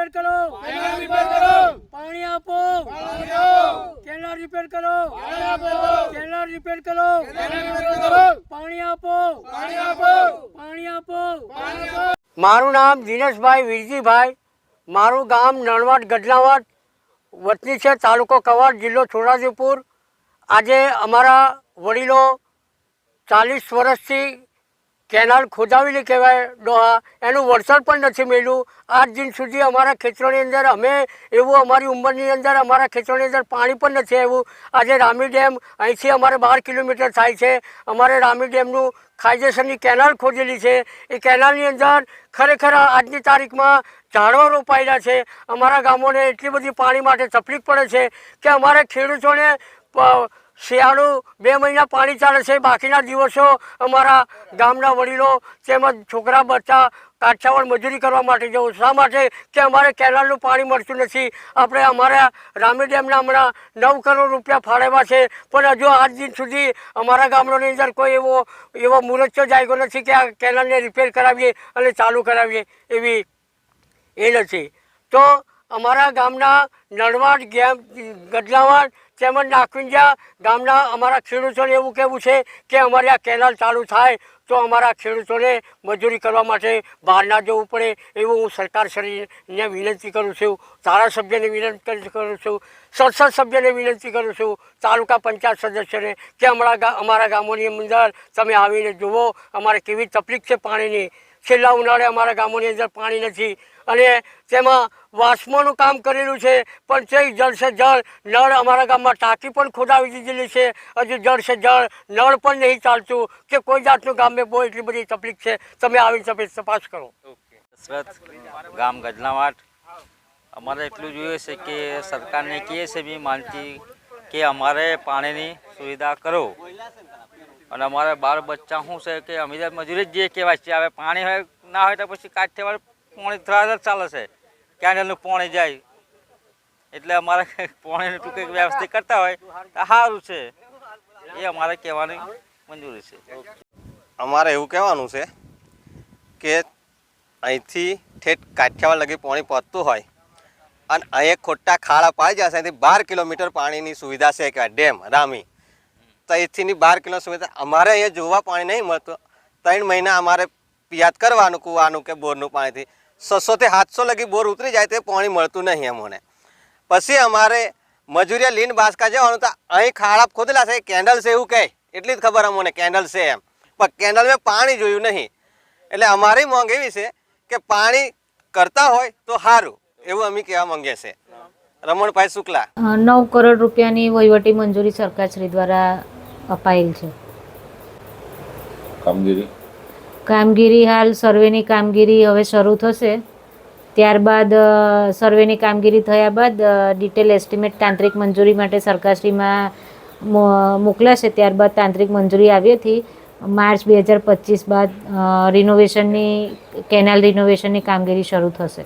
Repair करो, पानी आपो, कैनाल रिपेयर करो, कैनाल रिपेयर करो, पानी आपो, पानी आपो। मारू नाम दिनेशभाई वीरजीभाई, मारू गाम नळवाड गडलावाड, वतनी છે તાલુકો કવાડ, જિલ્લો છોટાઉદેપુર। આજે અમારા વડીલો 40 વર્ષથી કેનાલ ખોદાવેલી કહેવાય ડોહા, એનું વળતર પણ નથી મળ્યું। આજ દિન સુધી અમારા ખેતરોની અંદર અમે એવું અમારી ઉંમરની અંદર અમારા ખેતરોની અંદર પાણી પણ નથી આવ્યું। આજે રામી ડેમ અહીંથી અમારે 12 કિલોમીટર થાય છે। અમારે રામી ડેમનું કાયદેસરની કેનાલ ખોદેલી છે। એ કેનાલની અંદર ખરેખર આજની તારીખમાં ઝાડવા રોપાયેલા છે। અમારા ગામોને એટલી બધી પાણી માટે તકલીફ પડે છે કે અમારે ખેડૂતોને શિયાળું 2 મહિના પાણી ચાલે છે, બાકીના દિવસો અમારા ગામના વડીલો તેમજ છોકરા બચ્ચા કાઠિયાવાડ મજૂરી કરવા માટે જવું। શા માટે કે અમારે કેનાલનું પાણી મળતું નથી। આપણે અમારા રામી ડેમના હમણાં 9 કરોડ રૂપિયા ફાળવ્યા છે, પણ હજુ આજ દિન સુધી અમારા ગામડાની અંદર કોઈ એવો મુહૂર્ત જાગ્યો નથી કે આ કેનાલને રિપેર કરાવીએ અને ચાલુ કરાવીએ એવી એ નથી। તો અમારા ગામના નળવાડ ગડલાવાડ તેમજ નાકવિંજા ગામના અમારા ખેડૂતોને એવું કહેવું છે કે અમારી આ કેનાલ ચાલુ થાય તો અમારા ખેડૂતોને મજૂરી કરવા માટે બહાર ના જવું પડે એવું હું સરકારશ્રીને વિનંતી કરું છું। ધારાસભ્યને વિનંતી કરું છું, સંસદ સભ્યને વિનંતી કરું છું, તાલુકા પંચાયત સદસ્યને કે અમારા ગામોની અંદર તમે આવીને જુઓ અમારે કેવી તકલીફ છે પાણીની। છેલ્લા ઉનાળે અમારા ગામોની અંદર પાણી નથી અને તેમાં વાસ્મોનું કામ કરેલું છે, પણ તે જળ છે જળ નળ અમારા ગામમાં ટાંકી પણ ખોદાવી દીધેલી છે, હજુ જળ છે જળ નળ પણ નહીં ચાલતું કે કોઈ જાતનું ગામમાં બહુ એટલી બધી તકલીફ છે। તમે આવીને તમે તપાસ કરો। દશરથ ગામ ગજલાવાડ, અમારે એટલું જોઈએ છે કે સરકારને કહીએ છે બી માનતી કે અમારે પાણીની સુવિધા કરો અને અમારે બાળ બચ્ચા શું છે કે અમે મજૂરી જ જે કહેવાય છે। હવે પાણી હોય ના હોય તો પછી કાઠિયાવાડ પાણી ધરાર ચાલે છે, કેનાલનું પાણી જાય એટલે અમારે પાણીનું ટૂંકી વ્યવસ્થિત કરતા હોય તો સારું છે, એ અમારે કહેવાની મંજૂરી છે। અમારે એવું કહેવાનું છે કે અહીંથી ઠેઠ કાઠિયાવાડ લગી પાણી પહોંચતું હોય અને અહીં ખોટા ખાડા પાડી જશે। અહીંથી 12 કિલોમીટર પાણીની સુવિધા છે કે ડેમ રામી, તો અહીંથી 12 કિલોમીટર સુવિધા અમારે અહીંયા જોવા પાણી નહીં મળતું। 3 મહિના અમારે પિયાત કરવાનું કૂવાનું કે બોરનું પાણીથી 600 થી 700 લગી બોર ઉતરી જાય તે પાણી મળતું નહીં અમને। પછી અમારે મજૂરિયા લીન બાસકા જવાનું તો અહીં ખાડા ખોદેલા છે, કેન્ડલ છે એવું કહે એટલી જ ખબર અમને કેન્ડલ છે એમ, પણ કેન્ડલમાં પાણી જોયું નહીં। એટલે અમારી માંગ એવી છે કે પાણી કરતા હોય તો સારું એવું અમે કહેવા માંગીએ છીએ। રમણભાઈ શુક્લા। 9 કરોડ રૂપિયાની વહીવટી મંજૂરી સરકારશ્રી દ્વારા અપાયેલ છે। કામગીરી હાલ સર્વેની કામગીરી હવે શરૂ થશે, ત્યારબાદ સર્વેની કામગીરી થયા બાદ ડિટેલ એસ્ટિમેટ તાંત્રિક મંજૂરી માટે સરકારશ્રીમાં મોકલાશે। ત્યારબાદ તાંત્રિક મંજૂરી આવ્યાથી માર્ચ 2025 બાદ રિનોવેશનની કેનાલ રિનોવેશનની કામગીરી શરૂ થશે।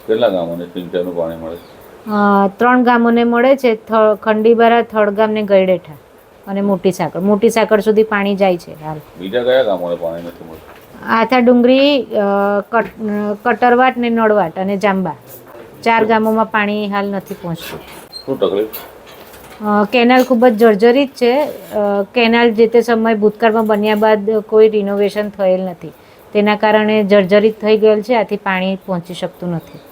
કેટલા ગામોને સિંચાઈનું પાણી મળે? 3 ગામોને મળે છે, ખંડીબારા, થળગામ ને ગયડેઠા અને મોટી સાકર સુધી પાણી જાય છે હાલ। બીજા કયા ગામોને પાણી નથી મળતું? આથા ડુંગરી, કટરવાટ ને નળવાટ અને જાંબા 4 ગામોમાં પાણી હાલ નથી પહોંચતું। શું તકલીફ? કેનાલ ખૂબ જ જર્જરિત છે। કેનાલ જે તે સમય ભૂતકાળમાં બન્યા બાદ કોઈ રિનોવેશન થયેલ નથી, તેના કારણે જર્જરિત થઈ ગયેલ છે, આથી પાણી પહોંચી શકતું નથી।